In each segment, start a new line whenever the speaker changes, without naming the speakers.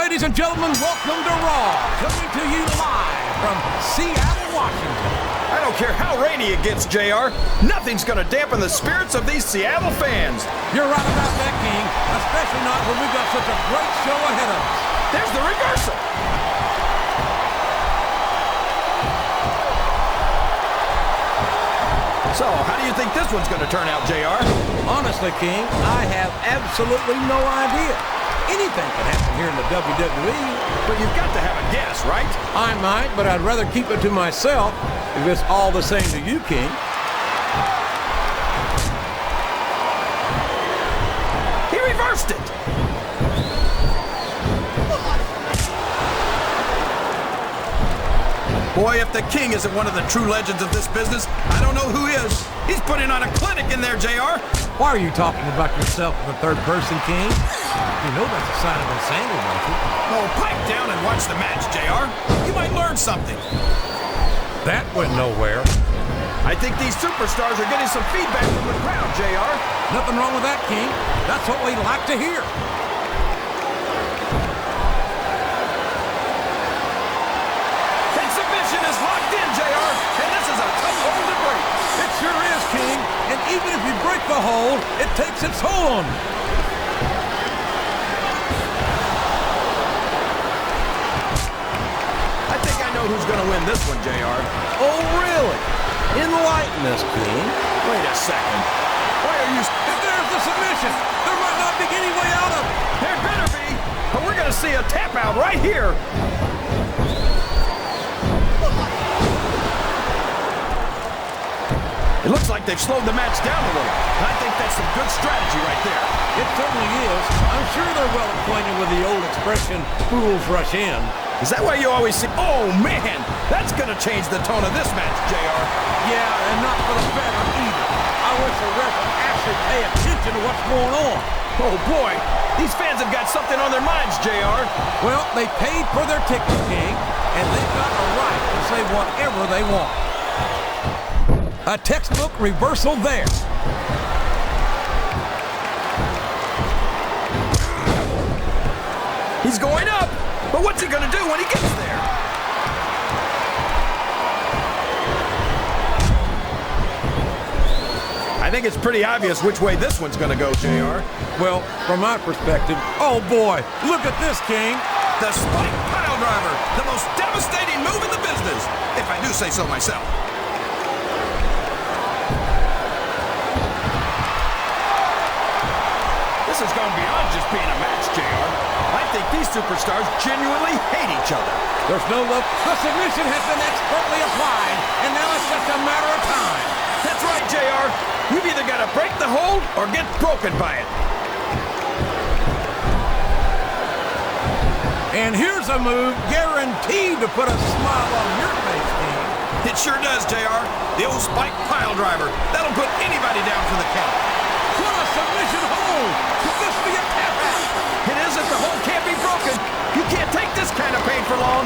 Ladies and gentlemen, welcome to Raw, coming to you live from Seattle, Washington.
I don't care how rainy it gets, JR. Nothing's going to dampen the spirits of these Seattle fans.
You're right about that, King, especially not when we've got such a great show ahead of us.
There's the reversal. So, how do you think this one's going to turn out, JR?
Honestly, King, I have absolutely no idea. Anything can happen here in the WWE.
But you've got to have a guess, right?
I might, but I'd rather keep it to myself if it's all the same to you, King.
He reversed it. Boy, if the King isn't one of the true legends of this business, I don't know who is. He's putting on a clinic in there, JR.
Why are you talking about yourself in the third person, King? You know that's a sign of insanity, don't you?
Oh, pipe down and watch the match, JR. You might learn something.
That went nowhere.
I think these superstars are getting some feedback from the crowd, JR.
Nothing wrong with that, King. That's what we like to hear.
That submission is locked in, JR, and this is a tough hold to break.
It sure is, King. And even if you break the hold, it takes its toll on you.
I think I know who's going to win this one, JR.
Oh, really? Enlighten us, King.
Wait a second. Why are you...
If there's the submission, there might not be any way out of it.
There better be. But we're going to see a tap out right here. It looks like they've slowed the match down a little. I think that's some good strategy right there.
It certainly is. I'm sure they're well acquainted with the old expression, fools rush in.
Is that why you always see... Oh, man! That's going to change the tone of this match, JR.
Yeah, and not for the better either. I wish the ref would actually pay attention to what's going on.
Oh, boy. These fans have got something on their minds, JR.
Well, they paid for their ticket, King, and they've got a right to say whatever they want. A textbook reversal there.
He's going up, but what's he going to do when he gets there? I think it's pretty obvious which way this one's going to go, JR.
Well, from my perspective, oh boy, look at this, King.
The spike pile driver, the most devastating move in the business, if I do say so myself. This has gone beyond just being a match, JR. I think these superstars genuinely hate each other.
There's no love. The submission has been expertly applied, and now it's just a matter of time.
That's right, JR. You've either got to break the hold or get broken by it.
And here's a move guaranteed to put a smile on your face, King.
It sure does, JR. The old spike pile driver. That'll put anybody down for the count.
What a submission hold! Could this be a tap out?
It is if the hold can't be broken. You can't take this kind of pain for long.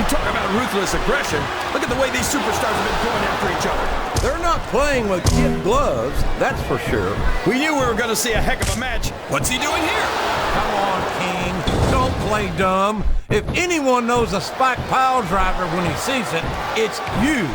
You talk about ruthless aggression. Look at the way these superstars have been going after each other.
They're not playing with kid gloves, that's for sure.
We knew we were going to see a heck of a match. What's he doing here?
Come on, King. Don't play dumb. If anyone knows a spike pile driver when he sees it, it's you.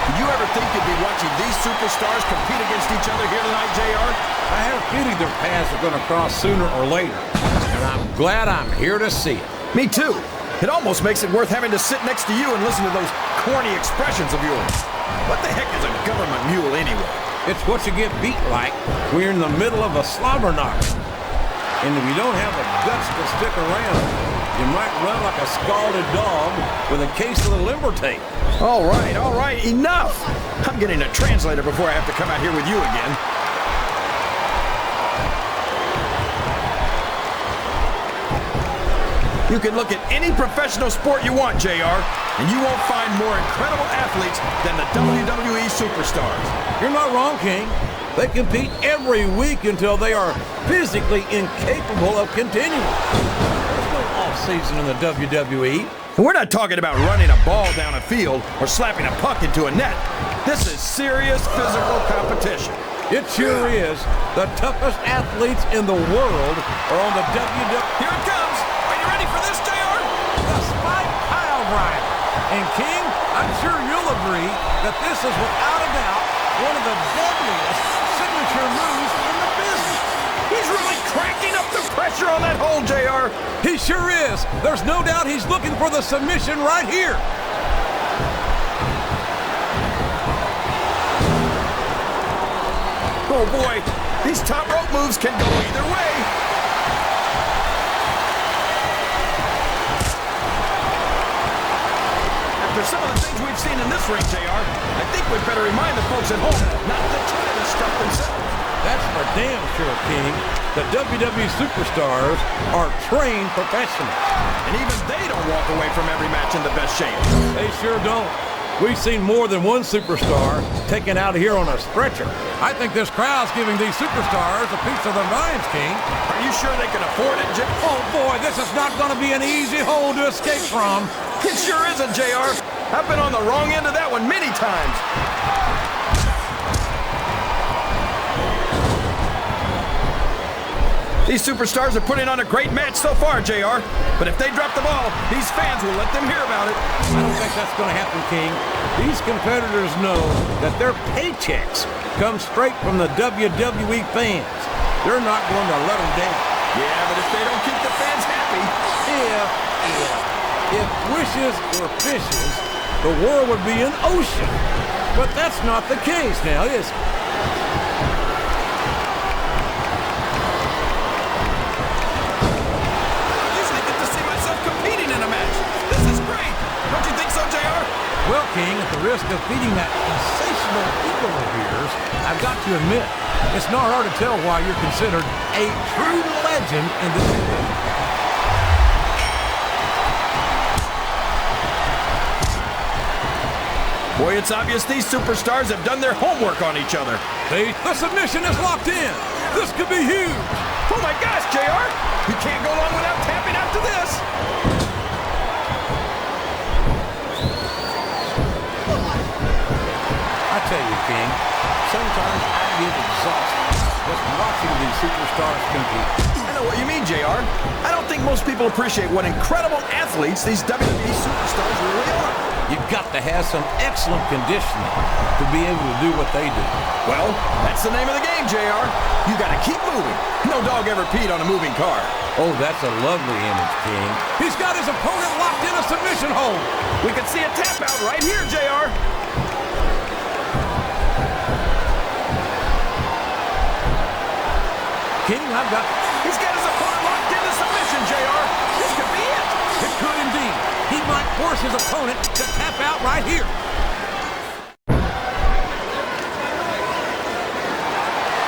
Did you ever think you'd be watching these superstars compete against each other here tonight, JR?
I have a feeling their paths are going to cross sooner or later, and I'm glad I'm here to see it.
Me too. It almost makes it worth having to sit next to you and listen to those corny expressions of yours. What the heck is a government mule anyway?
It's what you get beat like when you're in the middle of a slobber knocker. And if you don't have the guts to stick around, you might run like a scalded dog with a case of the limber tape.
All right, enough! I'm getting a translator before I have to come out here with you again. You can look at any professional sport you want, JR, and you won't find more incredible athletes than the WWE superstars.
You're not wrong, King. They compete every week until they are physically incapable of continuing. There's no off-season in the WWE.
And we're not talking about running a ball down a field or slapping a puck into a net. This is serious physical competition.
It sure is. The toughest athletes in the world are on the WWE.
Here it comes. Are you ready for this, JR?
The Spike Pile Driver. And King, I'm sure you'll agree that this is without a doubt one of the deadliest signature moves in the business.
He's really cranking up the pressure on that hole, JR.
He sure is. There's no doubt he's looking for the submission right here.
Oh boy, these top rope moves can go either way. After some of the things we've seen in this ring, JR, I think we'd better remind the folks at home not to try this stuff themselves.
That's for damn sure, King. The WWE superstars are trained professionals.
And even they don't walk away from every match in the best shape.
They sure don't. We've seen more than one superstar taken out of here on a stretcher. I think this crowd's giving these superstars a piece of their minds, King.
Are you sure they can afford it, Jim?
Oh, boy, this is not going to be an easy hole to escape from.
It sure isn't, JR. I've been on the wrong end of that one many times. These superstars are putting on a great match so far, JR. But if they drop the ball, these fans will let them hear about it.
I don't think that's going to happen, King. These competitors know that their paychecks come straight from the WWE fans. They're not going to let them down.
Yeah, but if they don't keep the fans happy...
If wishes were fishes, the world would be an ocean. But that's not the case now, is it? Well, King, at the risk of feeding that sensational ego of yours, I've got to admit, it's not hard to tell why you're considered a true legend in this division.
Boy, it's obvious these superstars have done their homework on each other.
The submission is locked in. This could be huge.
Oh my gosh, JR! You can't go long without tapping out to this.
I tell you, King, sometimes I get exhausted just watching these superstars compete.
I know what you mean, JR. I don't think most people appreciate what incredible athletes these WWE superstars really are.
You've got to have some excellent conditioning to be able to do what they do.
Well, that's the name of the game, JR. You got to keep moving. No dog ever peed on a moving car.
Oh, that's a lovely image, King. He's got his opponent locked in a submission hold.
We can see a tap out right here, JR.
King,
He's got his opponent locked in the submission, JR. This could be it.
It could indeed. He might force his opponent to tap out right here.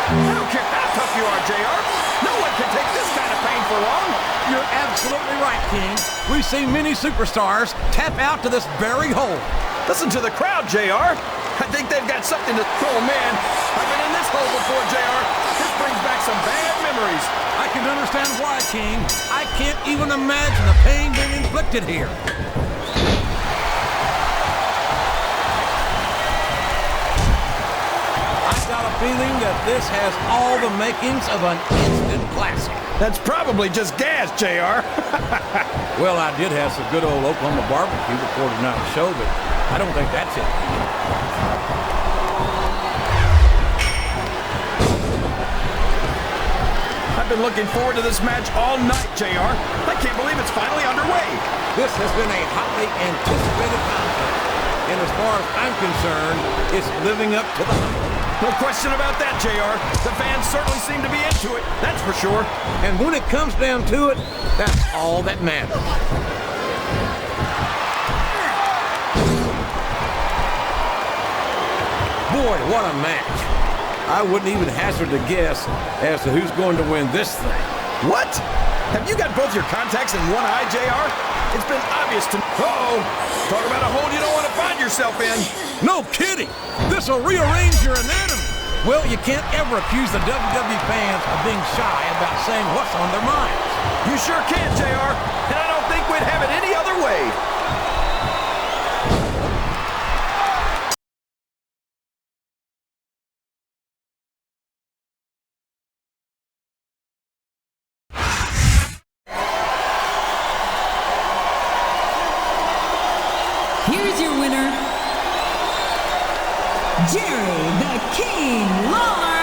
I don't care how tough you are, JR. No one can take this kind of pain for long.
You're absolutely right, King. We've seen many superstars tap out to this very hole.
Listen to the crowd, JR. I think they've got something to... Oh, man. I've been in this hole before, JR. This brings back some bad memories.
I can understand why, King. I can't even imagine the pain being inflicted here. I've got a feeling that this has all the makings of an instant classic.
That's probably just gas, JR.
Well, I did have some good old Oklahoma barbecue before tonight's show, but I don't think that's it.
I've been looking forward to this match all night, JR. I can't believe it's finally underway.
This has been a hotly anticipated contest, and as far as I'm concerned, it's living up to the hype.
No question about that, JR. The fans certainly seem to be into it, that's for sure.
And when it comes down to it, that's all that matters. Boy, what a match. I wouldn't even hazard a guess as to who's going to win this thing.
What? Have you got both your contacts in one eye, JR? It's been obvious to... Uh-oh. Talk about a hole you don't want to find yourself in.
No kidding. This'll rearrange your anatomy. Well, you can't ever accuse the WWE fans of being shy about saying what's on their minds.
You sure can, JR. And I don't think we'd have it any other way.
here's your winner, Jerry the King Lawler.